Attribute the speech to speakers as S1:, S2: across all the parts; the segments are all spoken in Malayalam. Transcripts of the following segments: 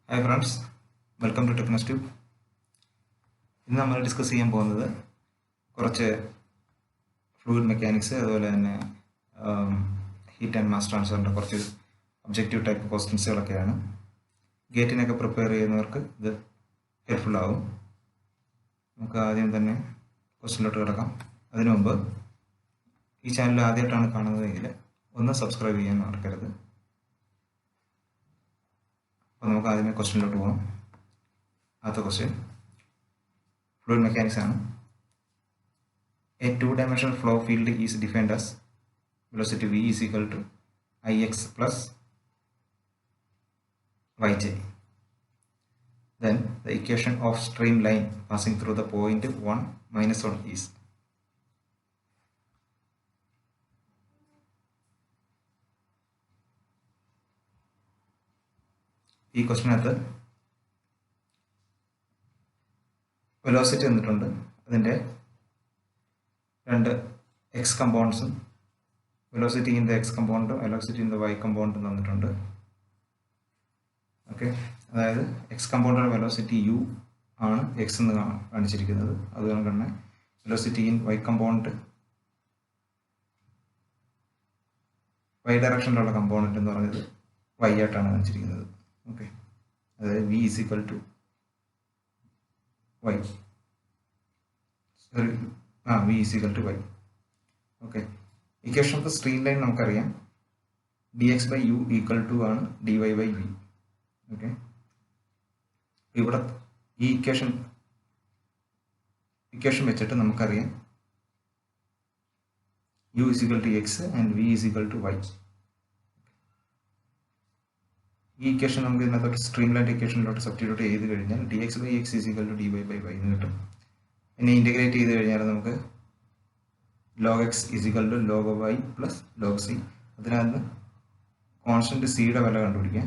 S1: Hi friends, welcome to TechnoStube. ഇന്ന് നമ്മൾ ഡിസ്കസ് ചെയ്യാൻ പോകുന്നത് കുറച്ച് ഫ്ലൂയിഡ് മെക്കാനിക്സ് അതുപോലെ തന്നെ ഹീറ്റ് ആൻഡ് മാസ് ട്രാൻസ്ഫറിൻ്റെ കുറച്ച് ഒബ്ജക്റ്റീവ് ടൈപ്പ് ക്വസ്റ്റ്യൻസുകളൊക്കെയാണ്. ഗേറ്റിനൊക്കെ പ്രിപ്പയർ ചെയ്യുന്നവർക്ക് ഇത് ഹെൽപ്ഫുൾ ആവും. നമുക്ക് ആദ്യം തന്നെ ക്വസ്റ്റ്യനിലോട്ട് കിടക്കാം. അതിനു മുമ്പ് ഈ ചാനൽ ആദ്യമായിട്ടാണ് കാണുന്നതെങ്കിൽ ഒന്ന് സബ്സ്ക്രൈബ് ചെയ്യാൻ മറക്കരുത്. അപ്പോൾ നമുക്ക് ആദ്യമേ ക്വസ്റ്റ്യനിലോട്ട് പോകാം. ആദ്യത്തെ ക്വസ്റ്റ്യൻ fluid mechanics ആണ്. A two-dimensional flow field is defined as velocity v is equal to ix plus yj. Then the equation of streamline passing through the point 1 minus 1 is. ഈ ക്വസ്റ്റിനകത്ത് വെലോസിറ്റി തന്നിട്ടുണ്ട്. അതിൻ്റെ രണ്ട് എക്സ് കമ്പോണൻസും വെലോസിറ്റി ഇൻ ദ എക്സ് കമ്പോണൻറ്റും വെലോസിറ്റി ഇൻ ദ വൈ കമ്പോണൻറ്റും തന്നിട്ടുണ്ട്. ഓക്കെ, അതായത് എക്സ് കമ്പോണൻറ്റിൻ്റെ വെലോസിറ്റി യു ആണ് എക്സ് എന്ന് കാണിച്ചിരിക്കുന്നത്. അതുകൊണ്ട് തന്നെ velocity in y component y ഡയറക്ഷനിലുള്ള കമ്പോണൻറ്റ് എന്ന് പറഞ്ഞത് വൈ ആയിട്ടാണ് കാണിച്ചിരിക്കുന്നത്. ഓക്കെ, അതായത് v is equal to y, v is equal to y. Okay, equation of the streamline നമുക്കറിയാം dx by u equal to ആണ് dy by v. Okay, ഇവിടെ ഈ ഇക്വേഷൻ വെച്ചിട്ട് നമുക്കറിയാം u is equal to x and v is equal to y. ഈ ഇക്വേഷൻ നമുക്ക് ഇതിനകത്തോട്ട് സ്ട്രീംലൈൻ ഇക്വേഷനിലോട്ട് സബ്സ്റ്റിറ്റ്യൂട്ട് ചെയ്ത് കഴിഞ്ഞാൽ d x by x is equal to d y by y എന്ന് കിട്ടും. പിന്നെ ഇൻറ്റഗ്രേറ്റ് ചെയ്ത് കഴിഞ്ഞാൽ നമുക്ക് log x is equal to log y plus log c. അതിനകത്ത് കോൺസ്റ്റൻറ്റ് സിയുടെ വില കണ്ടുപിടിക്കാം.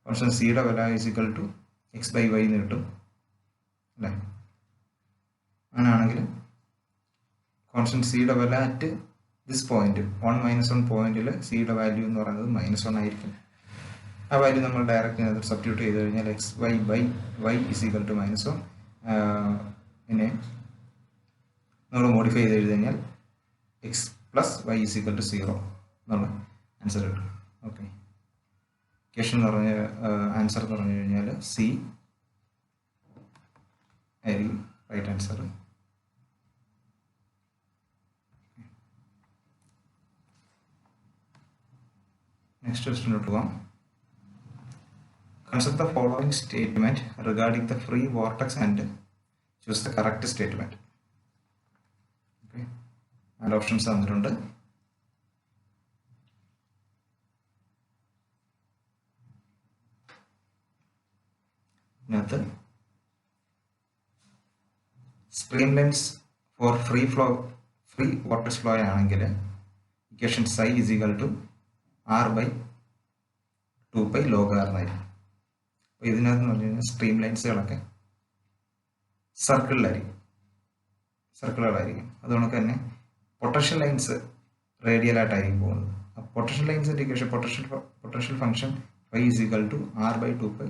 S1: കോൺസ്റ്റൻറ്റ് സിയുടെ വില is equal to x by y എന്ന് കിട്ടും അല്ലേ. അങ്ങനെയാണെങ്കിൽ കോൺസ്റ്റൻറ്റ് സിയുടെ വില അറ്റ് ദിസ് പോയിന്റ് 1 - 1 പോയിന്റിൽ സിയുടെ വാല്യൂ എന്ന് പറയുന്നത് -1 ആയിരിക്കും. ആ വാല്യൂ നമ്മൾ ഡയറക്റ്റ് സബ്സ്റ്റിറ്റ്യൂട്ട് ചെയ്ത് കഴിഞ്ഞാൽ x y by y is equal to -1. പിന്നെ നമ്മൾ മോഡിഫൈ ചെയ്ത് എഴുതി കഴിഞ്ഞാൽ x plus y is equal to 0 എന്നുള്ള ആൻസർ കിട്ടും. ഓക്കെ, ക്വസ്റ്റ്യൻ എന്ന് പറഞ്ഞ ആൻസർ എന്ന് പറഞ്ഞു കഴിഞ്ഞാൽ സി ആയിരിക്കും right answer. Next question to go. Consider the following statement regarding the free vortex and choose the correct statement. Okay, and options തന്നിട്ടുണ്ട്. ഇതിനകത്ത് streamlines for free vortex flow ആണെങ്കിൽ equation psi is equal to r by 2 pi log r എന്നായിരിക്കും. അപ്പോൾ ഇതിനകത്ത് എന്ന് പറഞ്ഞു കഴിഞ്ഞാൽ സ്ട്രീം ലൈൻസുകളൊക്കെ സർക്കിളുകളായിരിക്കും. അതുകൊണ്ട് തന്നെ പൊട്ടൻഷ്യൽ ലൈൻസ് റേഡിയലായിട്ടായിരിക്കും പോകുന്നത്. അപ്പോൾ പൊട്ടൻഷ്യൽ ലൈൻസിൻ്റെ equation potential function y is equal to r by 2 pi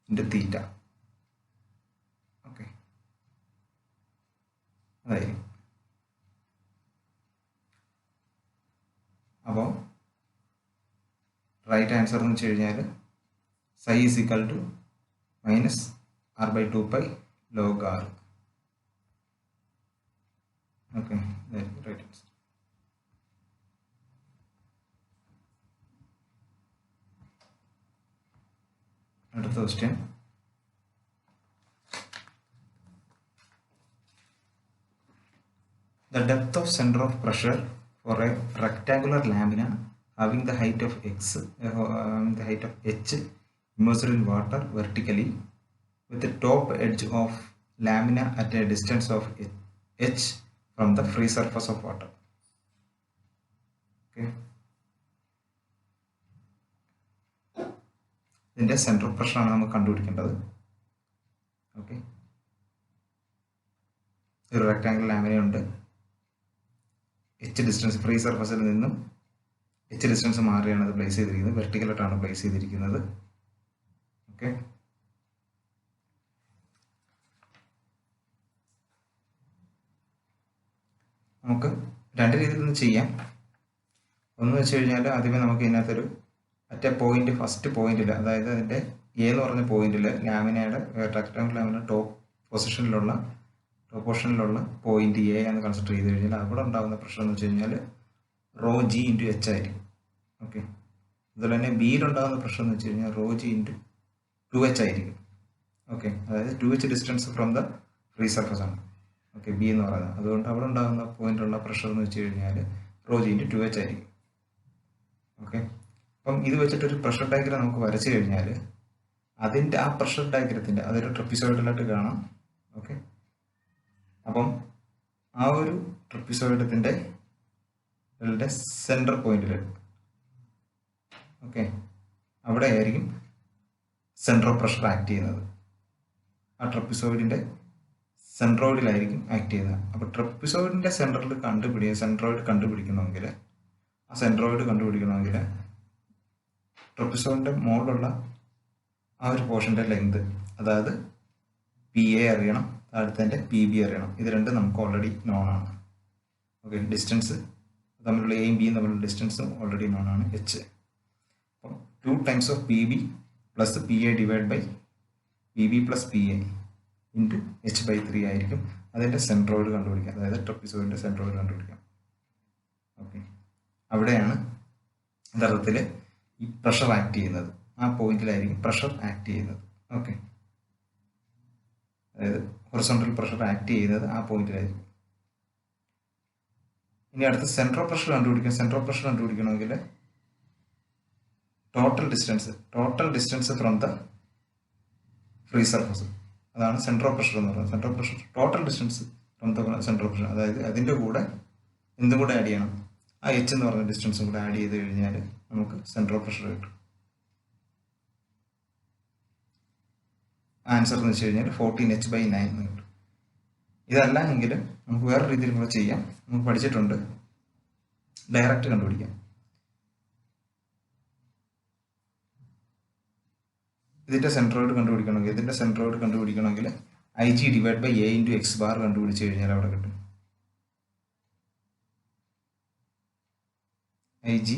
S1: into theta. Okay, അതായിരിക്കും. അപ്പോൾ റൈറ്റ് ആൻസർ എന്ന് വെച്ച് കഴിഞ്ഞാൽ psi is equal to -r by 2 pi log r. Okay, right answer. അടുത്ത question. The depth of center of pressure for a rectangular lamina having the height of h immersed in water vertically with the top edge of lamina at a distance of h from the free surface of water. Okay, ഇതിൻ്റെ സെൻട്രൽ പ്രഷറാണ് നമുക്ക് കണ്ടുപിടിക്കേണ്ടത്. ഓക്കെ, ഒരു റെക്ടാങ്കിൾ ലാമിനയുണ്ട്. h ഡിസ്റ്റൻസ് ഫ്രീ സർഫസിൽ നിന്നും എച്ച് ഡിസ്റ്റൻസ് മാറിയാണ് അത് പ്ലേസ് ചെയ്തിരിക്കുന്നത്, വെർട്ടിക്കലായിട്ടാണ് പ്ലേസ് ചെയ്തിരിക്കുന്നത്. ഓക്കെ, നമുക്ക് രണ്ട് രീതിയിൽ നിന്ന് ചെയ്യാം. ഒന്ന് വെച്ച് കഴിഞ്ഞാൽ ആദ്യമേ നമുക്ക് ഇതിനകത്തൊരു മറ്റേ പോയിന്റ്, ഫസ്റ്റ് പോയിന്റിൽ, അതായത് അതിൻ്റെ എ എന്ന് പറഞ്ഞ പോയിന്റിൽ ലാമിനയുടെ റെക്ടാങ്കുലർ ലാമിന ടോപ്പ് പോർഷനിലുള്ള പോയിന്റ് എ എന്ന് കൺസിഡർ ചെയ്ത് കഴിഞ്ഞാൽ അവിടെ ഉണ്ടാകുന്ന പ്രഷർ എന്ന് വെച്ച് കഴിഞ്ഞാൽ റോ ജി ഇൻറ്റു എച്ച് ആയിരിക്കും. ഓക്കെ, അതുപോലെ തന്നെ ബിയിലുണ്ടാകുന്ന പ്രഷർ എന്ന് വെച്ച് കഴിഞ്ഞാൽ റോ ജി ഇൻറ്റു 2h ആയിരിക്കും. ഓക്കെ, അതായത് 2h distance from the free surface ആണ്. ഓക്കെ, ബി എന്ന് പറയുന്നത്. അതുകൊണ്ട് അവിടെ ഉണ്ടാകുന്ന പോയിന്റുള്ള പ്രഷർ എന്ന് വെച്ച് കഴിഞ്ഞാൽ റോ ജി ഇൻറ്റു 2h ആയിരിക്കും. ഓക്കെ, അപ്പം ഇത് വെച്ചിട്ടൊരു പ്രഷർ ഡയഗ്രം നമുക്ക് വരച്ചു കഴിഞ്ഞാൽ അതിൻ്റെ ആ പ്രഷർ ഡയഗ്രത്തിൻ്റെ അതൊരു ട്രപ്പിസോയിഡലായിട്ട് കാണാം. ഓക്കെ, അപ്പം ആ ഒരു ട്രപ്പിസോയിഡത്തിൻ്റെ സെൻറ്റർ പോയിന്റിൽ, ഓക്കെ, അവിടെ ആയിരിക്കും സെൻറ്റർ ഓഫ് പ്രഷർ ആക്ട് ചെയ്യുന്നത്. ആ ട്രപ്പിസോയിഡിൻ്റെ സെൻട്രോയിഡിലായിരിക്കും ആക്ട് ചെയ്യുന്നത്. അപ്പോൾ ട്രപ്പിസോയിഡിൻ്റെ സെൻട്രോയിഡ് കണ്ടുപിടിക്കണമെങ്കിൽ ട്രപ്പിസോയിഡിൻ്റെ മുകളിലുള്ള ആ ഒരു പോർഷൻ്റെ ലെങ്ത്, അതായത് പി എ അറിയണം, താഴത്തെ പി ബി അറിയണം. ഇത് രണ്ടും നമുക്ക് ഓൾറെഡി നോൺ ആണ്. ഓക്കെ, ഡിസ്റ്റൻസ് തമ്മിലുള്ള എയും ബിയും തമ്മിലുള്ള ഡിസ്റ്റൻസും ഓൾറെഡി നോൺ ആണ്, എച്ച്. അപ്പം 2 times of p b plus p a divide by p b plus p a into h/3 ആയിരിക്കും അതിൻ്റെ സെൻട്രോയിഡ് കണ്ടുപിടിക്കാം, അതായത് ട്രപ്പിസോയിഡിൻ്റെ സെൻട്രോയിഡ് കണ്ടുപിടിക്കാം. ഓക്കെ, അവിടെയാണ് യഥാർത്ഥത്തിൽ ഈ പ്രഷർ ആക്ട് ചെയ്യുന്നത്. ആ പോയിന്റിലായിരിക്കും പ്രഷർ ആക്ട് ചെയ്യുന്നത്. ഓക്കെ, അതായത് ഹൊറിസോണ്ടൽ പ്രഷർ ആക്ട് ചെയ്യുന്നത് ആ പോയിന്റിലായിരിക്കും. ഇനി അടുത്ത സെൻട്രൽ പ്രഷർ കണ്ടുപിടിക്കണമെങ്കിൽ total distance from the free surface, അതാണ് സെൻട്രൽ പ്രഷർ എന്ന് പറയുന്നത്. Central pressure total distance from the central pressure, അതായത് അതിൻ്റെ കൂടെ എന്തും കൂടെ ആഡ് ചെയ്യണം, ആ എച്ച് എന്ന് പറഞ്ഞ ഡിസ്റ്റൻസും കൂടെ ആഡ് ചെയ്ത് കഴിഞ്ഞാൽ നമുക്ക് സെൻട്രൽ പ്രഷർ കിട്ടും. ആൻസർ എന്ന് വെച്ച് കഴിഞ്ഞാൽ 14h/9 എന്ന് കിട്ടും. ഇതല്ല എങ്കിൽ നമുക്ക് വേറെ രീതിയിൽ കൂടെ ചെയ്യാം. നമുക്ക് പഠിച്ചിട്ടുണ്ട്, ഡയറക്റ്റ് കണ്ടുപിടിക്കാം. ഇതിൻ്റെ സെൻട്രോയിഡ് കണ്ടുപിടിക്കണമെങ്കിൽ IG divide by A into x bar കണ്ടുപിടിച്ച് കഴിഞ്ഞാൽ അവിടെ കിട്ടും. IG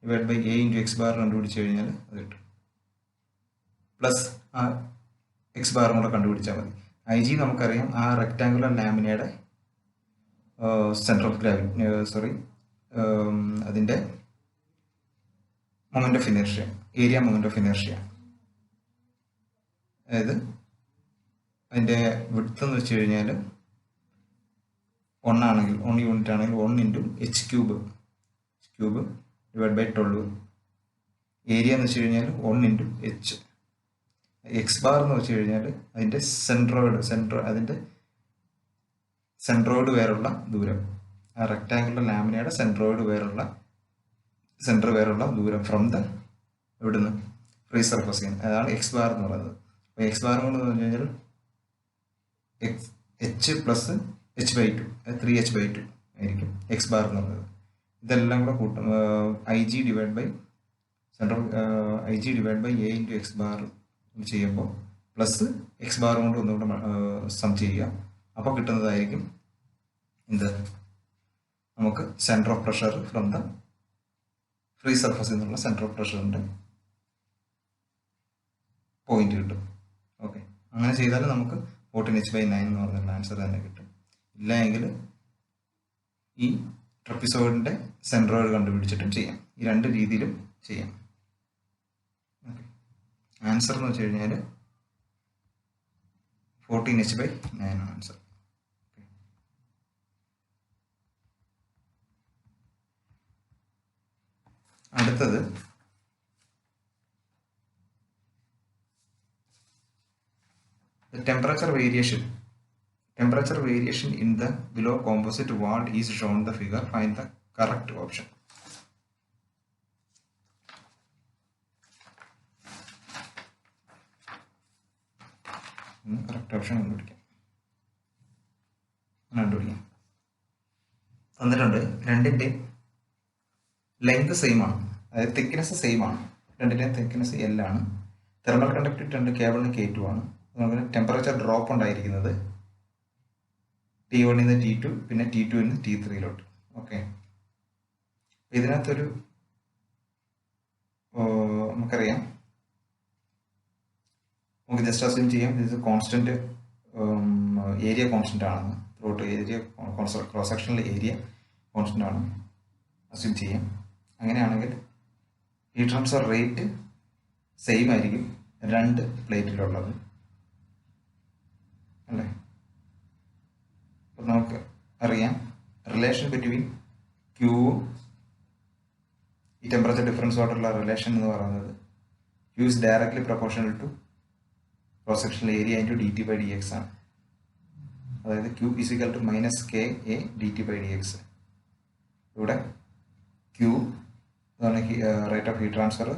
S1: divide by A into x bar കണ്ടുപിടിച്ച് കഴിഞ്ഞാൽ അത് കിട്ടും. പ്ലസ് ആ എക്സ് ബാറും കൂടെ കണ്ടുപിടിച്ചാൽ മതി. IG നമുക്കറിയാം ആ റെക്ടാങ്കുലർ ലാമിനയുടെ സെൻറ്റർ ഓഫ് ഗ്രാവിറ്റി, അതിൻ്റെ moment of inertia, area moment of inertia. അതായത് അതിൻ്റെ വിഡ്ത്ത് എന്ന് വെച്ച് കഴിഞ്ഞാൽ 1 യൂണിറ്റ് ആണെങ്കിൽ 1 into h³ divide by 12. Area എന്ന് വെച്ച് കഴിഞ്ഞാൽ 1 ഇൻറ്റു h. എക്സ് ബാർ എന്ന് വെച്ച് കഴിഞ്ഞാൽ അതിൻ്റെ സെൻട്രോയിഡ് വേറുള്ള ദൂരം, ആ റെക്ടാങ്കുലർ ലാമിനയുടെ സെൻറ്റർ വേറുള്ള ദൂരം ഫ്രം ദ എവിടുന്ന് ഫ്രീ സർഫസിൽ നിന്ന്, അതാണ് എക്സ് ബാർ എന്ന് പറയുന്നത്. അപ്പോൾ എക്സ് ബാർ കൊണ്ട് പറഞ്ഞു കഴിഞ്ഞാൽ h പ്ലസ് h/2, 3h/2 ആയിരിക്കും എക്സ് ബാർ എന്ന് പറയുന്നത്. ഇതെല്ലാം കൂടെ കൂട്ടും, IG divide by A into x bar ചെയ്യുമ്പോൾ പ്ലസ് എക്സ് ബാർ കൊണ്ട് ഒന്നുകൂടെ സം ചെയ്യുക. അപ്പോൾ കിട്ടുന്നതായിരിക്കും എന്ത്, നമുക്ക് centre of pressure from the free സർഫസിൽ നിന്നുള്ള സെൻറ്റർ ഓഫ് പ്രഷറിൻ്റെ പോയിന്റ് കിട്ടും. ഓക്കെ, അങ്ങനെ ചെയ്താൽ നമുക്ക് 14h/9 എന്ന് പറഞ്ഞുള്ള ആൻസർ തന്നെ കിട്ടും. ഇല്ല എങ്കിൽ ഈ ട്രപ്പിസോയിഡിൻ്റെ സെൻട്രോയിഡ് കണ്ടുപിടിച്ചിട്ടും ചെയ്യാം. ഈ രണ്ട് രീതിയിലും ചെയ്യാം. ഓക്കെ, ആൻസർ എന്ന് വെച്ച് കഴിഞ്ഞാൽ 14h/9 ആണ് ആൻസർ. അടുത്തത് temperature variation in the below composite wall is shown in the figure. Find the correct option. Correct option കണ്ടുപിടിക്കാം. തന്നിട്ടുണ്ട് രണ്ടിൻ്റെ ലെങ്ത് സെയിം ആണ്, അതായത് തിക്നെസ് സെയിം ആണ്, രണ്ടിൻ്റെയും തിക്നെസ് L ആണ്. തെർമൽ കണ്ടക്ടിവിറ്റി രണ്ട് K1 K2 ആണ്. അതുപോലെ ടെമ്പറേച്ചർ ഡ്രോപ്പ് ഉണ്ടായിരിക്കുന്നത് T1 നിന്ന് T2 പിന്നെ T2 നിന്ന് T3. ഓക്കെ, ഇതിനകത്തൊരു നമുക്കറിയാം, നമുക്ക് ജസ്റ്റ് അസ്യൂം ചെയ്യാം ഇത് കോൺസ്റ്റന്റ് ഏരിയ കോൺസ്റ്റന്റ് ആണെന്ന്. ത്രൂട്ട് ഏരിയ ക്രോസ് സെക്ഷനിലെ ഏരിയ കോൺസ്റ്റന്റ് ആണ് അസ്യൂം ചെയ്യാം. അങ്ങനെയാണെങ്കിൽ ഹീറ്റ് ട്രാൻസ്ഫർ റേറ്റ് സെയിം ആയിരിക്കും രണ്ട് പ്ലേറ്റിലുള്ളത് അല്ലേ. അപ്പം നമുക്ക് അറിയാം റിലേഷൻ ബിറ്റ്വീൻ ക്യൂവും ഈ ടെമ്പറേച്ചർ ഡിഫറൻസോടുള്ള റിലേഷൻ എന്ന് പറയുന്നത് q is directly proportional to cross sectional area into dT/dx ആണ്. അതായത് Q equal to -KA dT/dx. ഇവിടെ Q അതാണ് rate of heat transfer,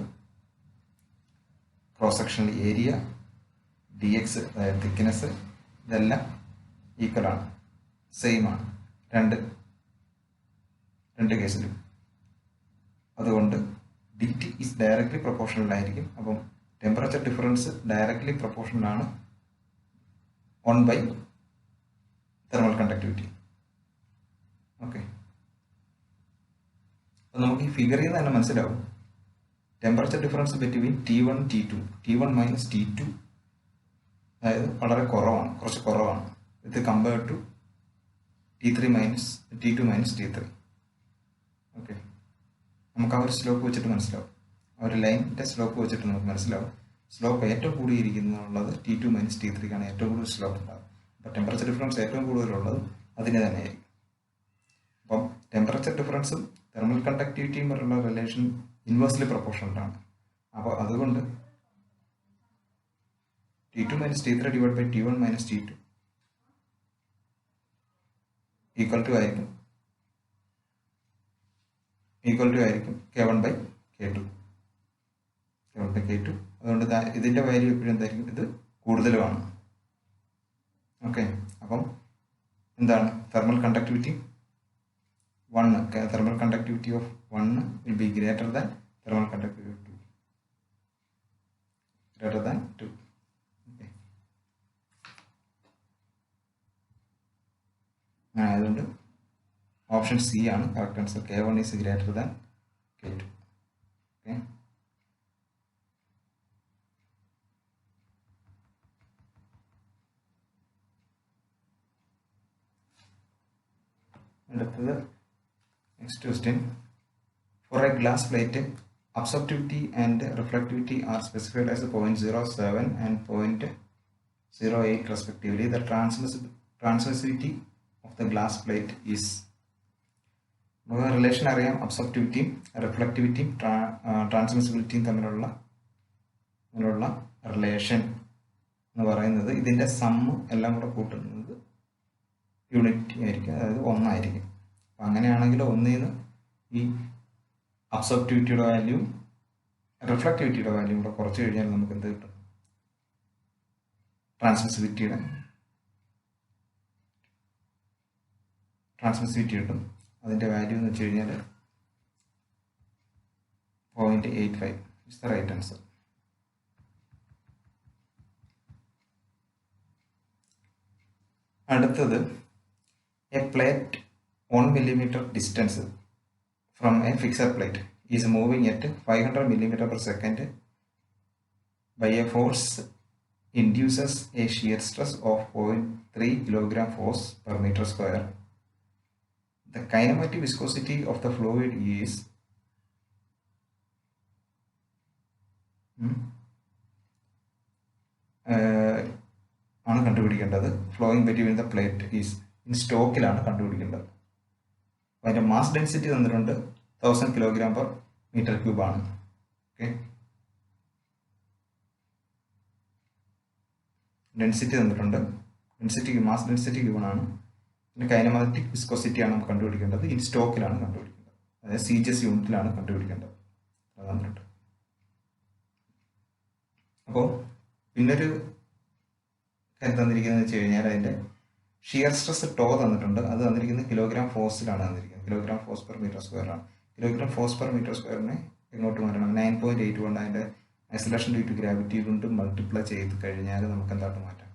S1: cross sectional area, dx അതായത് തിക്നെസ്, ഇതെല്ലാം ഈക്വൽ ആണ്, സെയിം ആണ് രണ്ട് കേസിലും. അതുകൊണ്ട് dt ഈസ് ഡയറക്ട്ലി പ്രൊപ്പോർഷണൽ ആയിരിക്കും. അപ്പം ടെമ്പറേച്ചർ ഡിഫറൻസ് ഡയറക്ട്ലി പ്രൊപ്പോർഷണൽ ആണ് 1 തെർമൽ കണ്ടക്ടിവിറ്റി. ഓക്കെ, അപ്പം നമുക്ക് ഈ ഫിഗറിൽ നിന്ന് തന്നെ മനസ്സിലാവും temperature difference between T1 T2 T1 minus T2 അതായത് വളരെ കുറവാണ്, കുറച്ച് കുറവാണ് ഇത് compared to T2 minus T3. Okay, നമുക്ക് ആ ഒരു സ്ലോപ്പ് വെച്ചിട്ട് മനസ്സിലാവും, ആ ഒരു ലൈനിൻ്റെ സ്ലോപ്പ് വെച്ചിട്ട് നമുക്ക് മനസ്സിലാവും സ്ലോപ്പ് ഏറ്റവും കൂടിയിരിക്കുന്നുള്ളത് T2 മൈനസ് T3ക്കാണ് ഏറ്റവും കൂടുതൽ സ്ലോപ്പ് ഉണ്ടാകും. അപ്പോൾ ടെമ്പറേച്ചർ ഡിഫറൻസ് ഏറ്റവും കൂടുതലുള്ളത് അതിന് തന്നെയായിരിക്കും. അപ്പം ടെമ്പറേച്ചർ ഡിഫറൻസും തെർമൽ കണ്ടക്ടിവിറ്റിയും വരെയുള്ള റിലേഷൻ ഇൻവേഴ്സ്ലി പ്രൊപ്പോർഷണൽ ആണ്. അപ്പോൾ അതുകൊണ്ട് T2 minus T3 divide by T1 minus T2 equal to ആയിരിക്കും K1 ബൈ K2. അതുകൊണ്ട് ഇതിൻ്റെ വാല്യൂ എപ്പോഴും എന്തായിരിക്കും, ഇത് കൂടുതലുമാണ്. ഓക്കെ, അപ്പം എന്താണ് thermal conductivity 1, thermal conductivity of 1 will be greater than thermal conductivity of 2. Okay, ആയതുകൊണ്ട് ഓപ്ഷൻ സി ആണ് correct answer. K1 is greater than K2. Okay, അടുത്തത് next question. For a glass plate absorptivity and reflectivity are specified as 0.07 and 0.08 respectively. The transmissivity of the glass plate is relation അറിയാം, അബ്സോർപ്റ്റിവിറ്റിയും റിഫ്ലക്റ്റിവിറ്റിയും ട്രാൻസ്മിസിബിലിറ്റിയും തമ്മിലുള്ള റിലേഷൻ എന്ന് പറയുന്നത് ഇതിൻ്റെ സമ്മ് എല്ലാം കൂടെ കൂട്ടുന്നത് യൂണിറ്റ് ആയിരിക്കും, അതായത് 1 ആയിരിക്കും. അപ്പം അങ്ങനെയാണെങ്കിൽ 1ൽ നിന്ന് ഈ അബ്സോർപ്റ്റിവിറ്റിയുടെ വാല്യൂ റിഫ്ലക്റ്റിവിറ്റിയുടെ വാല്യൂ കൂടെ കുറച്ച് കഴിഞ്ഞാൽ നമുക്ക് എന്ത് കിട്ടും, ട്രാൻസ്മിസിവിറ്റി കിട്ടും. അതിൻ്റെ വാല്യൂ എന്ന് വെച്ച് കഴിഞ്ഞാൽ 0.85 ഇസ് ദ റൈറ്റ് ആൻസർ. അടുത്തത് A plate 1 millimeter distance from a fixed plate is moving at 500 millimeter per second by a force induces a shear stress of 0.3 kilogram force per meter square. The kinematic viscosity of the fluid is ആണ് കണ്ടുപിടിക്കേണ്ടത്. Flowing between the plate is in സ്റ്റോക്കിലാണ് കണ്ടുപിടിക്കേണ്ടത്. അതിൻ്റെ മാസ് ഡെൻസിറ്റി തന്നിട്ടുണ്ട് 1000 കിലോഗ്രാം പെർ മീറ്റർ ക്യൂബ് ആണ്. ഓക്കെ, ഡെൻസിറ്റി തന്നിട്ടുണ്ട്, മാസ് ഡെൻസിറ്റി ഗിവൺ ആണ്. പിന്നെ കൈനമാറ്റിക് വിസ്കോസിറ്റി ആണ് നമുക്ക് കണ്ടുപിടിക്കേണ്ടത്. ഇൻ സ്റ്റോക്കിലാണ് കണ്ടുപിടിക്കേണ്ടത്, അതായത് CGS യൂണിറ്റിലാണ് കണ്ടുപിടിക്കേണ്ടത്. അത് തന്നിട്ടുണ്ട്. അപ്പോൾ പിന്നൊരു കാര്യം തന്നിരിക്കുന്നത് വെച്ച് കഴിഞ്ഞാൽ അതിൻ്റെ ഷിയർ സ്ട്രെസ് ടോ തന്നിട്ടുണ്ട്. അത് തന്നിരിക്കുന്നത് കിലോഗ്രാം ഫോഴ്സിലാണ് തന്നിരിക്കുന്നത്. Kilogram force per metre square ആണ്. കിലോഗ്രാം ഫോഴ്സ് പെർ മീറ്റർ സ്ക്വയറിനെ എങ്ങോട്ട് മാറ്റണം? 9.81 അതിൻ്റെ ഐസൊലേഷൻ ഡ്യൂ ടു ഗ്രാവിറ്റി കൊണ്ട് മൾട്ടിപ്ലൈ ചെയ്ത് കഴിഞ്ഞാൽ നമുക്ക് എന്തായിട്ട് മാറ്റാം?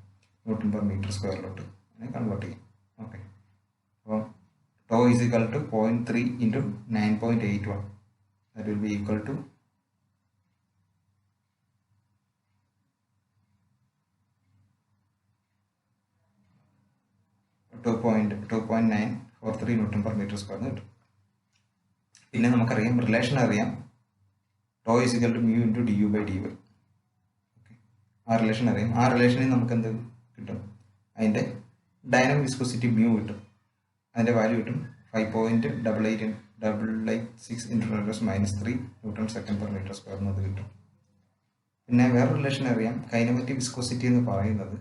S1: ന്യൂട്ടൺ പെർ മീറ്റർ സ്ക്വയറിലോട്ട് അതിനെ കൺവേർട്ട് ചെയ്യും. ഓക്കെ, അപ്പം tau is equal to 0.3 into 9.81 that will be equal to 2.943 newton per metre square കിട്ടും. പിന്നെ നമുക്കറിയാം റിലേഷൻ അറിയാം, tau is equal to mu into DU/dy. Okay, ആ റിലേഷൻ അറിയാം. ആ റിലേഷനിൽ നമുക്ക് എന്ത് കിട്ടും? അതിൻ്റെ ഡൈനാമിക് വിസ്കോസിറ്റി മ്യൂ കിട്ടും. അതിൻ്റെ വാല്യൂ കിട്ടും 5.8886 × 10⁻³ newton second per metre square എന്നത് കിട്ടും. പിന്നെ വേറെ റിലേഷൻ അറിയാം, കൈനമാറ്റിക് വിസ്കോസിറ്റി എന്ന് പറയുന്നത്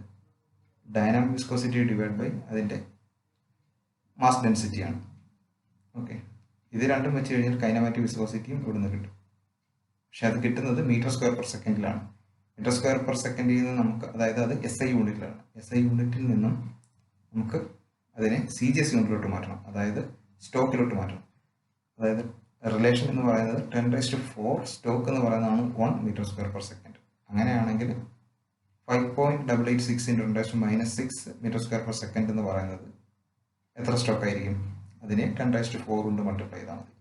S1: ഡൈനാമിക് വിസ്കോസിറ്റി ഡിവൈഡ് ബൈ അതിൻ്റെ മാസ് ഡെൻസിറ്റിയാണ്. ഓക്കെ, ഇത് രണ്ടും വെച്ച് കഴിഞ്ഞാൽ കൈനമാറ്റിക് വിസ്കോസിറ്റിയും ഇവിടുന്ന് കിട്ടും. പക്ഷെ അത് കിട്ടുന്നത് മീറ്റർ സ്ക്വയർ പെർ സെക്കൻഡിലാണ്. മീറ്റർ സ്ക്വയർ പെർ സെക്കൻഡിൽ നിന്ന് നമുക്ക്, അതായത് അത് SI യൂണിറ്റിലാണ്. SI യൂണിറ്റിൽ നിന്നും നമുക്ക് അതിനെ CGS യൂണിറ്റിലോട്ട് മാറ്റണം, അതായത് സ്റ്റോക്കിലോട്ട് മാറ്റണം. അതായത് റിലേഷൻ എന്ന് പറയുന്നത് 10⁴, സ്റ്റോക്ക് എന്ന് പറയുന്നതാണ് 1 മീറ്റർ സ്ക്വയർ പെർ സെക്കൻഡ്. അങ്ങനെയാണെങ്കിൽ 5.886 × 10⁻⁶ മീറ്റർ സ്ക്വയർ പെർ സെക്കൻഡ് എന്ന് പറയുന്നത് എത്ര സ്റ്റോക്ക് ആയിരിക്കും? അതിനെ 10⁴ കൊണ്ട് മൾട്ടിപ്ലൈ ചെയ്താൽ മതി.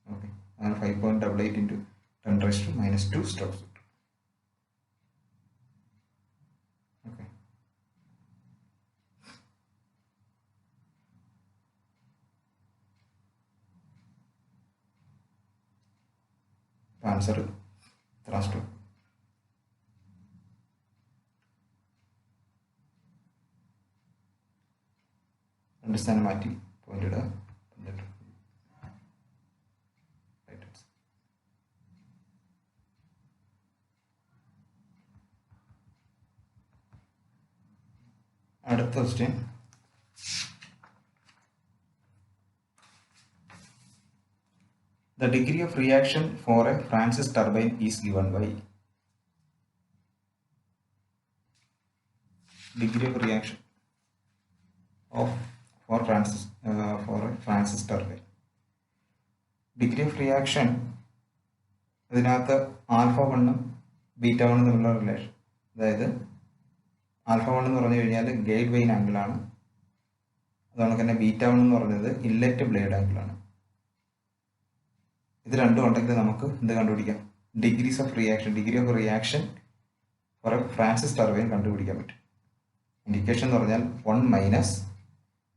S1: ഓക്കെ, അങ്ങനെ 5.88 × 10⁻² സ്റ്റോക്സ് കിട്ടും. ഓക്കെ, ആൻസർ ഇത്ര സ്റ്റോക്ക്. രണ്ട് സ്ഥാനം മാറ്റി പോയിന്റ് ഇടുക. അടുത്ത question, the degree of reaction for a Francis turbine is given by. Degree of reaction for a Francis turbine. Degree of reaction ഇതിനകത്ത് α1 ഉം β1 തമ്മിലുള്ള റിലേഷൻ, അതായത് α1 എന്ന് പറഞ്ഞു കഴിഞ്ഞാൽ ഗൈഡ് വെയിൻ ആംഗിളാണ്. അതുകൊണ്ട് തന്നെ β1 എന്ന് പറഞ്ഞത് ഇൻലെറ്റ് ബ്ലേഡ് ആംഗിളാണ്. ഇത് രണ്ടും ഉണ്ടെങ്കിൽ നമുക്ക് എന്ത് കണ്ടുപിടിക്കാം? Degrees of reaction, degree of reaction for a Francis turbine കണ്ടുപിടിക്കാൻ പറ്റും. ഇൻഡിക്കേഷൻ എന്ന് പറഞ്ഞാൽ 1 -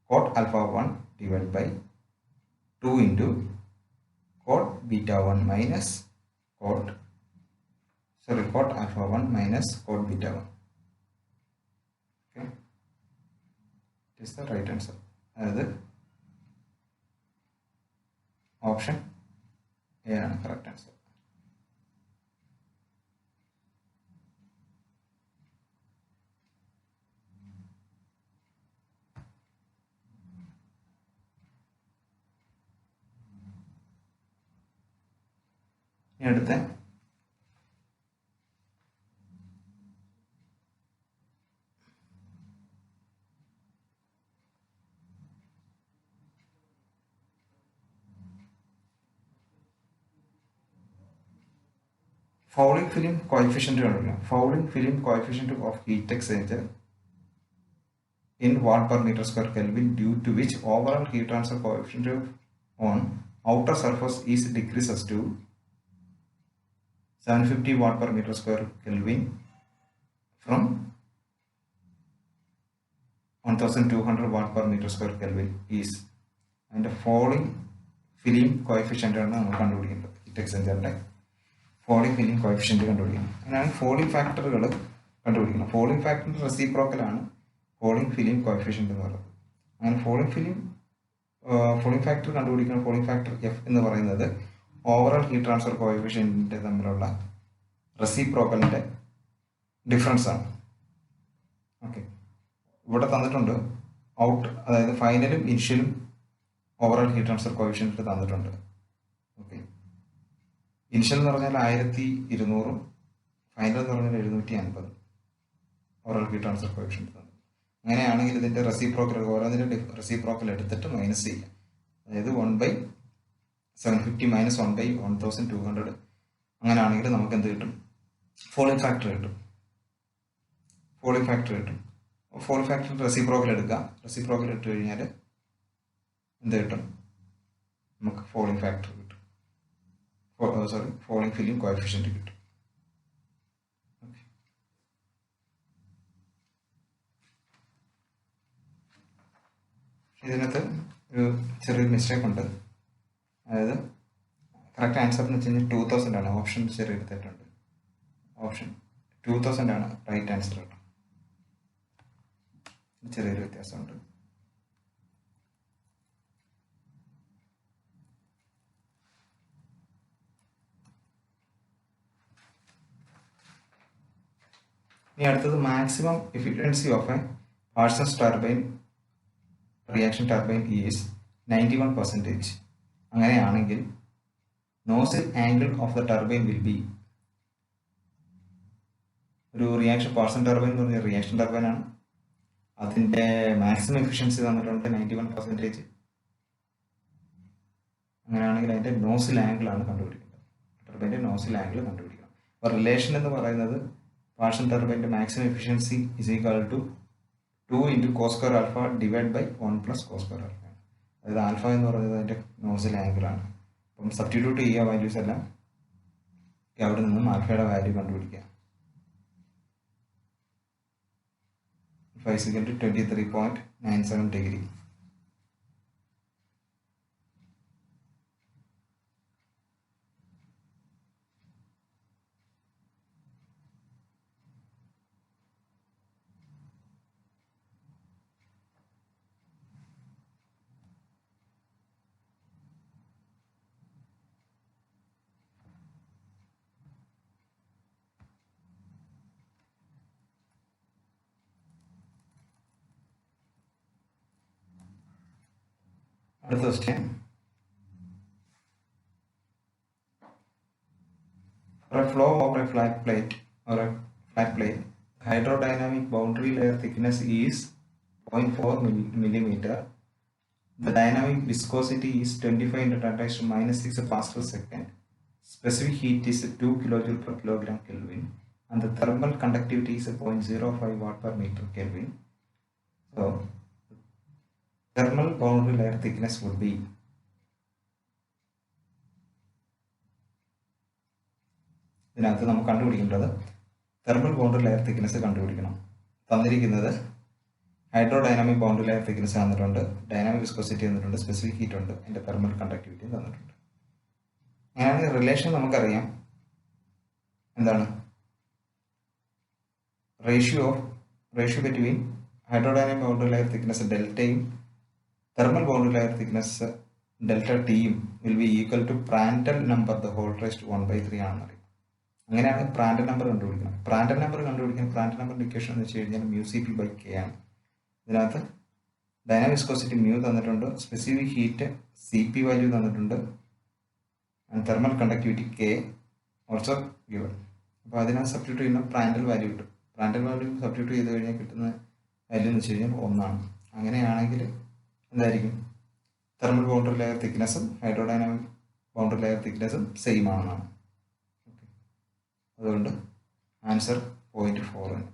S1: cot α1 divide by 2 × cot β1 minus cot α1 minus cot β1. Okay, it is the right answer. അതായത് ഓപ്ഷൻ A ആണ് കറക്റ്റ് ആൻസർ. ഇനി അടുത്ത fouling film coefficient കണ്ടുപിടിക്കണം. fouling film coefficient of heat exchanger in watt per meter square Kelvin, due to which overall heat transfer coefficient on outer surface is decreases to 750 watt per meter square Kelvin from 1200 watt per meter square Kelvin is. And the fouling film coefficient ആണ് നമ്മൾ കണ്ടുപിടിക്കേണ്ടത്. ഹീറ്റ് എക്സ്ചേഞ്ചറിന്റെ ഫോളിംഗ് ഫിലിം കോഎഫിഷ്യന്റ് കണ്ടുപിടിക്കണം. അങ്ങനെയാണ് ഫോളിംഗ് ഫാക്ടറുകൾ കണ്ടുപിടിക്കണം. ഫോളിംഗ് ഫാക്ടർ റെസിപ്രോക്കലാണ് ഫോളിംഗ് ഫിലിം കോഎഫിഷ്യന്റ് എന്ന് പറയുന്നത്. അങ്ങനെ ഫോളിംഗ് ഫാക്ടർ കണ്ടുപിടിക്കണം. ഫോളിംഗ് ഫാക്ടർ F എന്ന് പറയുന്നത് ഓവറോൾ ഹീറ്റ് ട്രാൻസ്ഫർ കോഎഫിഷ്യന്റിന്റെ തമ്മിലുള്ള റെസിപ്രോക്കലിന്റെ ഡിഫറൻസ് ആണ്. ഓക്കെ, ഇവിടെ തന്നിട്ടുണ്ട് ഔട്ട്, അതായത് ഫൈനലും ഇനിഷ്യലും ഓവറോൾ ഹീറ്റ് ട്രാൻസ്ഫർ കോഎഫിഷ്യന്റ് തന്നിട്ടുണ്ട്. ഓക്കെ, ഇനിഷ്യൽ എന്ന് പറഞ്ഞാൽ 1200, ഫൈനൽ എന്ന് പറഞ്ഞാൽ 750 ഓവറോൾ ഹീറ്റ് ട്രാൻസ്ഫർ കോഎഫിഷ്യന്റ് തന്നു. അങ്ങനെയാണെങ്കിൽ ഇതിന്റെ റെസിപ്രോക്കൽ, ഓരോന്നിന്റെ റെസിപ്രോക്കൽ എടുത്തിട്ട് മൈനസ് ചെയ്യാം. അതായത് 1/1200 750 മൈനസ് 1/1200 അങ്ങനെയാണെങ്കിൽ നമുക്ക് എന്ത് കിട്ടും? ഫോളിംഗ് ഫാക്ടർ കിട്ടും. ഫോളിംഗ് ഫാക്ടർ റെസിപ്രോക്കൽ എടുക്കുക. റെസിപ്രോക്കൽ ഇട്ട് കഴിഞ്ഞാൽ എന്ത് കിട്ടും? നമുക്ക് ഫോളിംഗ് ഫാക്ടർ കിട്ടും. ഫോളിംഗ് ഫില്ലിംഗ് കോഎഫിഷ്യന്റ് കിട്ടും. ഇതിനകത്ത് ഒരു ചെറിയൊരു മിസ്റ്റേക്ക് ഉണ്ട്. അതായത് കറക്റ്റ് ആൻസർ എന്ന് വെച്ച് കഴിഞ്ഞാൽ 2000 ആണ്. ഓപ്ഷൻ ചെറിയ എടുത്തിട്ടുണ്ട്. ഓപ്ഷൻ 2000 ആണ് റൈറ്റ് ആൻസർ കേട്ടോ. ചെറിയൊരു വ്യത്യാസമുണ്ട്. ഇനി അടുത്തത് maximum efficiency of A Parsons turbine reaction turbine is 91%. അങ്ങനെയാണെങ്കിൽ nozzle angle of the turbine will be, ഒരു റിയാക്ഷൻ പാഴ്സൺ ടർബൈൻ എന്ന് പറഞ്ഞ റിയാക്ഷൻ ടർബൈൻ ആണ്. അതിൻ്റെ മാക്സിമം എഫിഷ്യൻസി തന്നിട്ടുണ്ട് 91%. അങ്ങനെയാണെങ്കിൽ അതിൻ്റെ നോസിൽ ആംഗിൾ ആണ് കണ്ടുപിടിക്കേണ്ടത്. ടർബൈൻ്റെ നോസിൽ ആംഗിൾ കണ്ടുപിടിക്കണം. അപ്പോൾ റിലേഷൻ എന്ന് പറയുന്നത് പാഴ്സൺ ടർബൈൻ്റെ maximum efficiency is equal to 2 × cos square alpha divide by 1 + cos square alpha. അതായത് ആൽഫ എന്ന് പറയുന്നത് അതിൻ്റെ നോസിൽ ആംഗിൾ ആണ്. അപ്പം സബ്സ്റ്റിറ്റ്യൂട്ട് ചെയ്യുക വാല്യൂസ് എല്ലാം, അവിടെ നിന്നും ആൽഫയുടെ വാല്യൂ കണ്ടുപിടിക്കുക. 5 = 23.97 ഡിഗ്രി. അടുത്ത question. For a flow over a flat plate, hydrodynamic boundary layer thickness is 0.4 millimeter. The dynamic viscosity is 25 × 10⁻⁻⁶ Pascal/second. Specific heat is 2 kJ/kg/Kelvin, and the thermal conductivity is 0.05 W/m²Kelvin. So, thermal boundary layer thickness would be, ഇതിനകത്ത് നമുക്ക് കണ്ടുപിടിക്കേണ്ടത് തെർമൽ ബൗണ്ടറി ലെയർ തിക്നെസ് കണ്ടുപിടിക്കണം. തന്നിരിക്കുന്നത് ഹൈഡ്രോഡൈനാമിക് ബൗണ്ടറി ലെയർ തിക്നെസ് തന്നിട്ടുണ്ട്, ഡൈനാമിക് വിസ്കോസിറ്റി തന്നിട്ടുണ്ട്, സ്പെസിഫിക് ഹീറ്റ് ഉണ്ട്, അതിൻ്റെ തെർമൽ കണ്ടക്ടിവിറ്റി തന്നിട്ടുണ്ട്. അങ്ങനെയാണെങ്കിൽ റിലേഷൻ നമുക്കറിയാം. എന്താണ്? Ratio between hydrodynamic boundary layer thickness ഡെൽറ്റയും thermal boundary layer thickness delta ടിയും will be equal to Prandtl number the whole raised to 1/3 ആണെന്നറിയാം. അങ്ങനെയാണ് പ്രാൻഡൽ നമ്പർ കണ്ടുപിടിക്കണം. പ്രാൻഡൽ നമ്പറിന്റെ ഇക്വേഷൻ എന്ന് വെച്ച് കഴിഞ്ഞാൽ μCp/K ആണ്. ഇതിനകത്ത് ഡൈനാമിക് വിസ്കോസിറ്റി μ തന്നിട്ടുണ്ട്, സ്പെസിഫിക് ഹീറ്റ് Cp വാല്യൂ തന്നിട്ടുണ്ട്, thermal conductivity K also given. അപ്പോൾ അതിനകത്ത് സബ്സ്റ്റിറ്റ്യൂട്ട് ചെയ്യുന്ന പ്രാൻഡൽ വാല്യൂ കിട്ടും. പ്രാൻഡൽ വാല്യൂ സബ്സ്റ്റിറ്റ്യൂട്ട് ചെയ്ത് കഴിഞ്ഞാൽ കിട്ടുന്ന വാല്യൂ എന്ന് വെച്ച് കഴിഞ്ഞാൽ 1 ആണ്. അങ്ങനെയാണെങ്കിൽ എന്തായിരിക്കും? തെർമൽ ബൗണ്ടറി ലെയർ തിക്നെസ്സും ഹൈഡ്രോഡൈനാമിക് ബൗണ്ടറി ലെയർ തിക്നെസ്സും സെയിം ആണെന്നാണ്. അതുകൊണ്ട് ആൻസർ 0.4 ആണ്.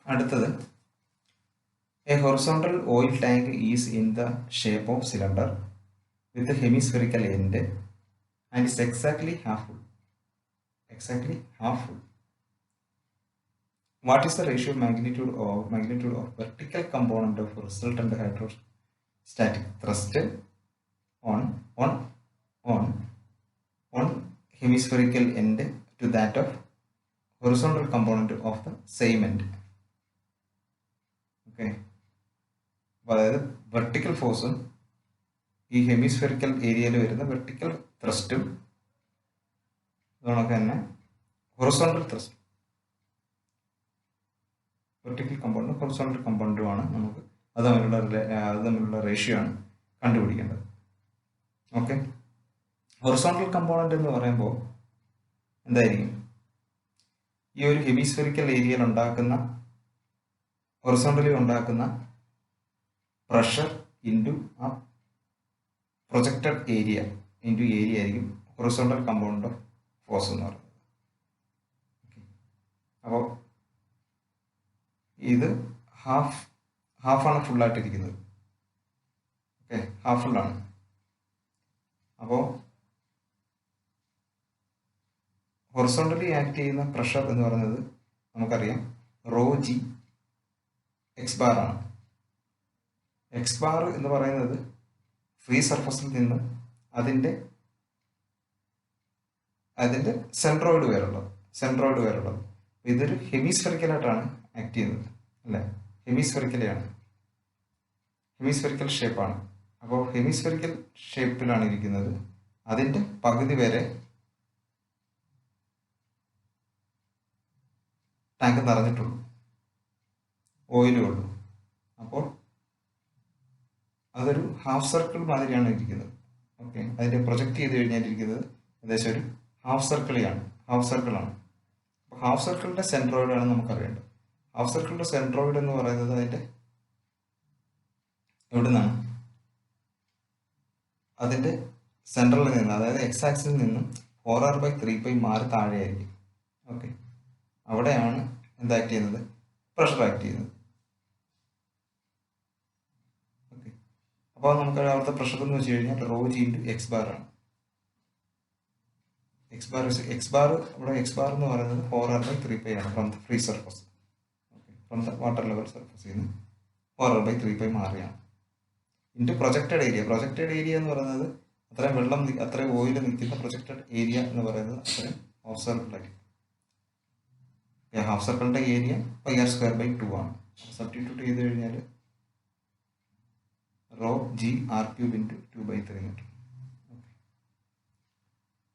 S1: അടുത്തത്, a horizontal oil tank is in the shape of cylinder with hemispherical end and is exactly half full. What is the ratio of magnitude of vertical component of resultant hydrostatic thrust on hemispherical end to that of horizontal component of the same end? Okay. അതായത് വെർട്ടിക്കൽ ഫോഴ്സും ഈ ഹെമിസ്ഫെറിക്കൽ ഏരിയയിൽ വരുന്ന വെർട്ടിക്കൽ ത്രസ്റ്റും അതുകൊണ്ടൊക്കെ തന്നെ ഹൊറിസോണ്ടൽ ത്രസ്റ്റ്, വെർട്ടിക്കൽ കമ്പോണൻറ്റും ഹൊറിസോണ്ടൽ കമ്പോണൻറ്റുമാണ് നമുക്ക് അത് തമ്മിലുള്ള റേഷ്യോ ആണ് കണ്ടുപിടിക്കേണ്ടത്. ഓക്കെ. ഹൊറിസോണ്ടൽ കമ്പോണൻറ്റ് എന്ന് പറയുമ്പോൾ എന്തായിരിക്കും? ഈ ഒരു ഹെമിസ്ഫെറിക്കൽ ഏരിയയിൽ ഉണ്ടാക്കുന്ന ഹൊറിസോണ്ടലി ഉണ്ടാക്കുന്ന പ്രഷർ ഇൻറ്റു ആ പ്രൊജക്റ്റഡ് ഏരിയ ഇൻറ്റു ഏരിയ ആയിരിക്കും ഹൊറിസോണ്ടൽ കമ്പൗണ്ട് ഓഫ് ഫോഴ്സ് എന്ന് പറയുന്നത്. അപ്പോൾ ഇത് ഹാഫാണ് ഫുള്ളായിട്ടിരിക്കുന്നത്. ഓക്കെ, ഹാഫ് ഫുള്ളാണ്. അപ്പോൾ ഹൊറിസോണ്ടലി ആക്ട് ചെയ്യുന്ന പ്രഷർ എന്ന് പറയുന്നത് നമുക്കറിയാം റോ ജി എക്സ് ബാർ ആണ്. എക്സ് ബാർ എന്ന് പറയുന്നത് ഫ്രീ സർഫസിൽ നിന്ന് അതിൻ്റെ സെൻട്രോയിഡ് വരെയുള്ളത്. ഇതൊരു ഹെമിസ്ഫെറിക്കലായിട്ടാണ് ആക്ട് ചെയ്യുന്നത് അല്ലേ? ഹെമിസ്ഫെറിക്കൽ ഷേപ്പാണ്. അപ്പോൾ ഹെമിസ്ഫെറിക്കൽ ഷേപ്പിലാണ് ഇരിക്കുന്നത്. അതിൻ്റെ പകുതി വരെ ടാങ്ക് നിറഞ്ഞിട്ടുള്ളൂ, ഓയിലും ഉള്ളൂ. അപ്പോൾ അതൊരു ഹാഫ് സർക്കിൾ മാതിരിയാണ് ഇരിക്കുന്നത്. ഓക്കെ, അതിൻ്റെ പ്രൊജക്റ്റ് ചെയ്ത് കഴിഞ്ഞാൽ ഇരിക്കുന്നത് ഏകദേശം ഒരു ഹാഫ് സർക്കിളാണ്. അപ്പോൾ ഹാഫ് സർക്കിളിൻ്റെ സെൻട്രോയിഡാണ് നമുക്കറിയേണ്ടത്. ഹാഫ് സർക്കിളിൻ്റെ സെൻട്രോയിഡ് എന്ന് പറയുന്നത് അതിൻ്റെ എവിടെ നിന്നാണ്? അതിൻ്റെ സെൻട്രലിൽ നിന്ന്, അതായത് എക്സ് ആക്സിൽ നിന്നും 4r/3π മാറി താഴെയായിരിക്കും. ഓക്കെ, അവിടെയാണ് എന്താക്ട് ചെയ്യുന്നത്? പ്രഷർ ആക്ട് ചെയ്യുന്നത്. ഓക്കെ, അപ്പോൾ നമുക്ക് അവിടുത്തെ പ്രഷർ എന്ന് വെച്ച് കഴിഞ്ഞാൽ rho g into x bar ആണ്. എക്സ് ബാർ ഇവിടെ എക്സ് ബാർ എന്ന് പറയുന്നത് 4r/3π ആണ് from the free surface. Okay, from the water level സർഫസിൽ നിന്ന് 4r/3π മാറിയാണ്. ഇൻറ്റു പ്രൊജക്റ്റഡ് ഏരിയ എന്ന് പറയുന്നത് അത്രയും വെള്ളം അത്രയും ഓയിൽ നിൽക്കുന്ന പ്രൊജക്റ്റഡ് ഏരിയ എന്ന് പറയുന്നത് അത്രയും ഹാഫ് സർക്കിളായിരിക്കും. ഹാഫ് സർക്കിളിൻ്റെ ഏരിയ πr²/2 ആണ്. സബ്സ്റ്റിറ്റ്യൂട്ട് ചെയ്ത് കഴിഞ്ഞാൽ റോ ജി r³ ഇൻറ്റു 2/3 കിട്ടും.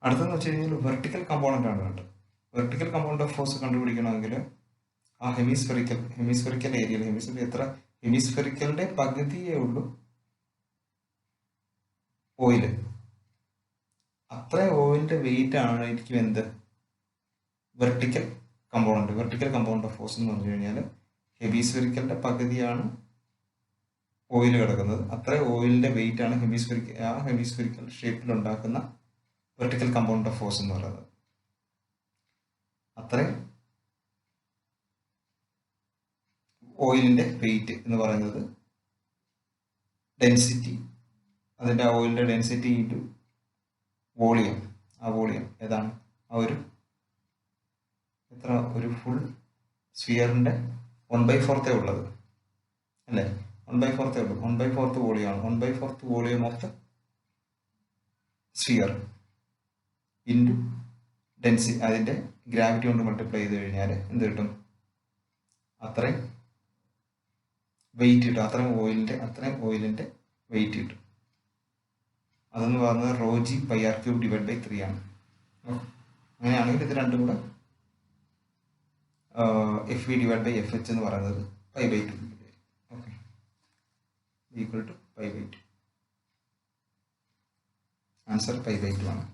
S1: അടുത്തെന്ന് വെച്ച് കഴിഞ്ഞാൽ വെർട്ടിക്കൽ കമ്പോണൻ്റ് ആണ് വേണ്ടത്. വെർട്ടിക്കൽ കമ്പോണൻ്റ് ഓഫ് ഫോഴ്സ് കണ്ടുപിടിക്കണമെങ്കിൽ ആ ഹെമിസ്ഫെറിക്കൽ ഏരിയയിൽ ഹെമിസ്ഫെറിക്കലിൻ്റെ പകുതിയേ ഉള്ളൂ ഓയിൽ. അത്ര ഓയിലിൻ്റെ വെയിറ്റ് ആയിരിക്കും എന്ത്? വെർട്ടിക്കൽ കമ്പോണൻ്റ് ഓഫ് ഫോഴ്സ് എന്ന് പറഞ്ഞു കഴിഞ്ഞാൽ ഹെമിസ്ഫെറിക്കലിൻ്റെ പകുതിയാണ് ഓയിൽ കിടക്കുന്നത്. അത്ര ഓയിലിൻ്റെ വെയിറ്റ് ആണ് ഹെമിസ്ഫെറിക്കൽ ഷേപ്പിൽ ഉണ്ടാക്കുന്ന വെർട്ടിക്കൽ കമ്പോണൻ്റ് ഓഫ് ഫോഴ്സ് എന്ന് പറയുന്നത്. അത്രയും ഓയിലിൻ്റെ വെയിറ്റ് എന്ന് പറയുന്നത് ഡെൻസിറ്റി, അതിൻ്റെ ഓയിലിൻ്റെ ഡെൻസിറ്റി ഇൻറ്റു വോളിയം. ആ വോളിയം ഏതാണ്? ഒരു ഫുൾ സ്ഫിയറിൻ്റെ 1/4 ഉള്ളത് അല്ലേ? 1/4 ഉള്ളൂ. 1/4 വോളിയമാണ്. 1/4 volume of the sphere into density, അതിൻ്റെ ഗ്രാവിറ്റി കൊണ്ട് മൾട്ടിപ്ലൈ ചെയ്ത് കഴിഞ്ഞാൽ എന്ത് കിട്ടും? അത്രയും വെയിറ്റ് കിട്ടും. അത്രയും ഓയിലിൻ്റെ വെയിറ്റ് കിട്ടും. അതെന്ന് പറയുന്നത് റോ ജി πr³ ആണ്. അങ്ങനെയാണെങ്കിൽ ഇത് രണ്ടും കൂടെ FV/FH എന്ന് പറയുന്നത് π/2. Okay, equal to π/2. ആൻസർ π/2 ആണ്.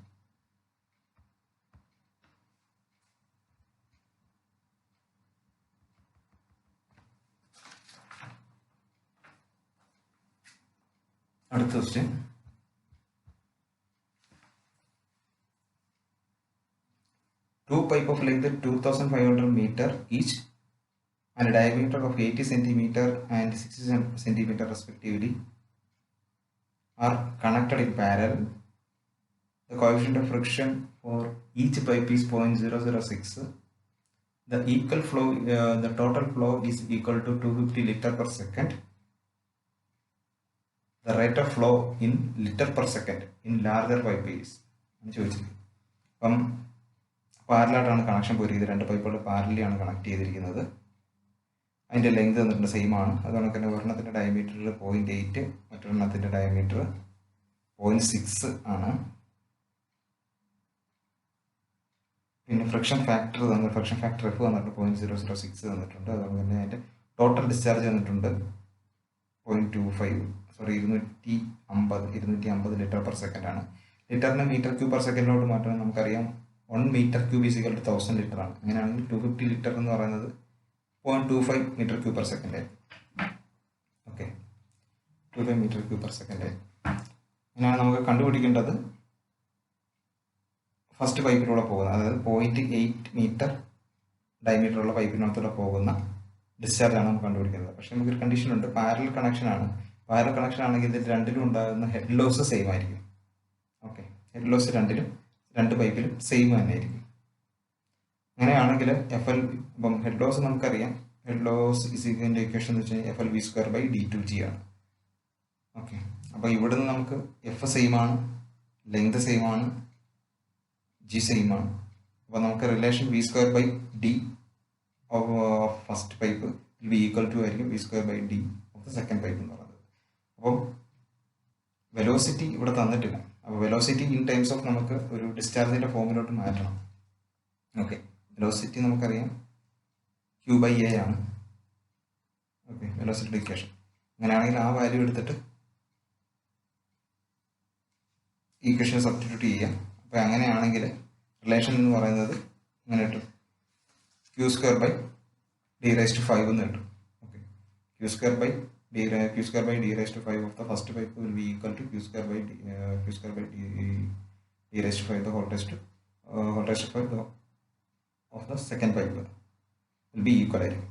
S1: അടുത്ത question, two pipe of length 2500 meter each and a diameter of 80 centimeter and 60 centimeter respectively are connected in parallel. The coefficient of friction for each pipe is 0.006. The total flow is equal to 250 liter per second. The rate of flow in liter per second in larger pipe is ചോദിച്ചിരിക്കുന്നത്. പാരലായിട്ടാണ് കണക്ഷൻ പോയിരിക്കുന്നത്. രണ്ട് പൈപ്പുകൾ പാരലിയാണ് കണക്ട് ചെയ്തിരിക്കുന്നത്. അതിൻ്റെ ലെങ്ത് തന്നിട്ടുണ്ട്, സെയിം ആണ്. അതുകൊണ്ട് തന്നെ ഒരെണ്ണത്തിൻ്റെ ഡയമീറ്റർ 0.8, മറ്റൊരെണ്ണത്തിൻ്റെ ഡയമീറ്റർ 0.6 ആണ്. പിന്നെ ഫ്രിക്ഷൻ ഫാക്ടർ F തന്നിട്ടുണ്ട് 0.006 തന്നിട്ടുണ്ട്. അതുകൊണ്ട് തന്നെ അതിൻ്റെ ടോട്ടൽ ഡിസ്ചാർജ് തന്നിട്ടുണ്ട് 250 ലിറ്റർ പെർ സെക്കൻഡ് ആണ്. ലിറ്ററിന് മീറ്റർ ക്യൂബ് പെർ സെക്കൻഡിലോട്ട് മാറ്റാൻ നമുക്കറിയാം 1 meter cube is equal to 1000 litre ആണ്. അങ്ങനെയാണെങ്കിൽ 250 ലിറ്റർ എന്ന് പറയുന്നത് 0.25 മീറ്റർ ക്യൂബ് പെർ സെക്കൻഡ് ആയി. Okay, 25 metre cube per second ആയി. അങ്ങനെയാണ് നമുക്ക് കണ്ടുപിടിക്കേണ്ടത് ഫസ്റ്റ് പൈപ്പിലൂടെ പോകുന്നത്, അതായത് 0.8 മീറ്റർ ഡയമീറ്ററുള്ള പൈപ്പിനകത്തൂടെ പോകുന്ന ഡിസ്ചാർജാണ് നമുക്ക് കണ്ടുപിടിക്കുന്നത്. പക്ഷേ നമുക്കൊരു കണ്ടീഷൻ ഉണ്ട്, പാരലൽ കണക്ഷനാണ്. പാരലൽ കണക്ഷൻ ആണെങ്കിൽ ഇതിൽ രണ്ടിലും ഉണ്ടാകുന്ന ഹെഡ് ലോസ് സെയിം ആയിരിക്കും. ഓക്കെ, ഹെഡ് ലോസ് രണ്ട് പൈപ്പിലും സെയിം തന്നെ ആയിരിക്കും. അങ്ങനെയാണെങ്കിൽ ഇപ്പം ഹെഡ് ലോസ് നമുക്കറിയാം, ഹെഡ് ലോസ് ഇസിന്റെ ഇക്വേഷൻ എന്ന് വെച്ച് കഴിഞ്ഞാൽ FLV²/d2g ആണ്. ഓക്കെ, അപ്പോൾ ഇവിടുന്ന് നമുക്ക് എഫ് സെയിം ആണ്, ലെങ്ത് സെയിം ആണ്, ജി സെയിം ആണ്. അപ്പോൾ നമുക്ക് relation V²/d of first pipe will be equal to ആയിരിക്കും V²/d of the second pipe എന്ന് പറയുന്നത്. അപ്പം വെലോസിറ്റി ഇവിടെ തന്നിട്ടില്ല. അപ്പോൾ വെലോസിറ്റി ഇൻ ടൈംസ് ഓഫ് നമുക്ക് ഒരു ഡിസ്ചാർജിന്റെ ഫോമിലോട്ട് മാറ്റണം. ഓക്കെ, വെലോസിറ്റി നമുക്കറിയാം Q/A ആണ്. Okay, velocity equation. അങ്ങനെയാണെങ്കിൽ ആ വാല്യൂ എടുത്തിട്ട് ഈക്വേഷൻ സബ്സ്റ്റിറ്റ്യൂട്ട് ചെയ്യാം. അപ്പോൾ അങ്ങനെയാണെങ്കിൽ റിലേഷൻ എന്ന് പറയുന്നത് ഇങ്ങനെ കിട്ടും, Q²/d⁵ എന്ന് കിട്ടും. Okay, Q²/d⁵ of the first pipe will be equal to Q²/d⁵ the whole raised to 5 of the second pipe will be equal ആയിരിക്കും.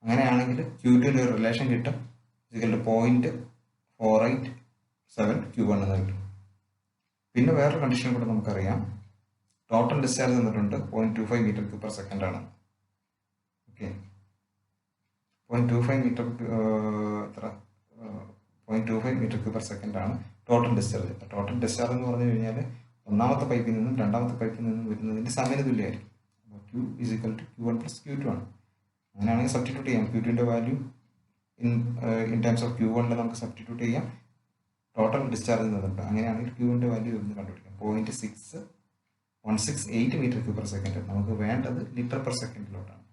S1: അങ്ങനെയാണെങ്കിൽ Q2ന്റെ ഒരു റിലേഷൻ കിട്ടും, 0.487 Q1 എന്ന് കിട്ടും. പിന്നെ വേറൊരു കണ്ടീഷൻ കൂടെ നമുക്കറിയാം, ടോട്ടൽ ഡിസ്ചാർജ് തന്നിട്ടുണ്ട് 0.25 മീറ്റർ ക്യൂബ് പെർ സെക്കൻഡ് ആണ്. Okay, 0.25 metre cube per second ആണ് ടോട്ടൽ ഡിസ്ചാർജ്. ടോട്ടൽ ഡിസ്ചാർജ് എന്ന് പറഞ്ഞു കഴിഞ്ഞാൽ ഒന്നാമത്തെ പൈപ്പിൽ നിന്നും രണ്ടാമത്തെ പൈപ്പിൽ നിന്നും വരുന്നതിൻ്റെ സമയ തുല്യമായിരിക്കും. അപ്പോൾ Q = Q1 + Q2 ആണ്. അങ്ങനെയാണെങ്കിൽ സബ്സ്റ്റിറ്റ്യൂട്ട് ചെയ്യാം. Q2ന്റെ value in times of Q1 നമുക്ക് സബ്സ്റ്റിറ്റ്യൂട്ട് ചെയ്യാം. ടോട്ടൽ ഡിസ്ചാർജ് തന്നിട്ടുണ്ട്. അങ്ങനെയാണെങ്കിൽ Qന്റെ വാല്യൂ ഒന്ന് കണ്ടുപിടിക്കാം. 0.618 മീറ്റർ ക്യൂബ് പെർ സെക്കൻഡ്. നമുക്ക് വേണ്ടത് ലിറ്റർ പെർ സെക്കൻഡിലോട്ടാണ്.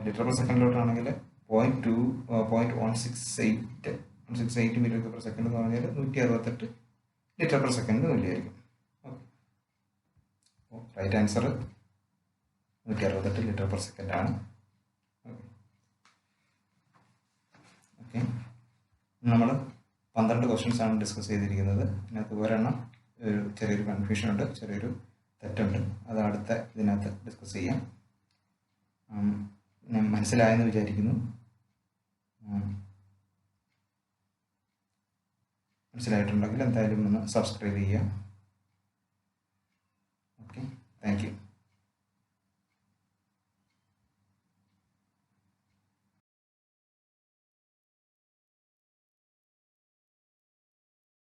S1: ലിറ്റർ പെർ സെക്കൻഡിലോട്ടാണെങ്കിൽ 0.168 മീറ്റർ ക്യൂബ് പെർ സെക്കൻഡ് എന്ന് പറഞ്ഞാൽ 168 ലിറ്റർ പെർ സെക്കൻഡ് തുല്യമായിരിക്കും. ഓക്കെ, അപ്പോൾ right answer 168 litre per second ആണ്. ഓക്കെ, നമ്മൾ 12 ക്വസ്റ്റ്യൻസ് ആണ് ഡിസ്കസ് ചെയ്തിരിക്കുന്നത്. ഇതിനകത്ത് ഒരെണ്ണം ചെറിയൊരു കൺഫ്യൂഷൻ ഉണ്ട്, ചെറിയൊരു തെറ്റുണ്ട്. അത് അടുത്ത ഇതിനകത്ത് ഡിസ്കസ് ചെയ്യാം. മനസ്സിലായെന്ന് വിചാരിക്കുന്നു. മനസ്സിലായിട്ടുണ്ടെങ്കിൽ എന്തായാലും ഒന്ന് സബ്സ്ക്രൈബ് ചെയ്യുക. Okay, thank you.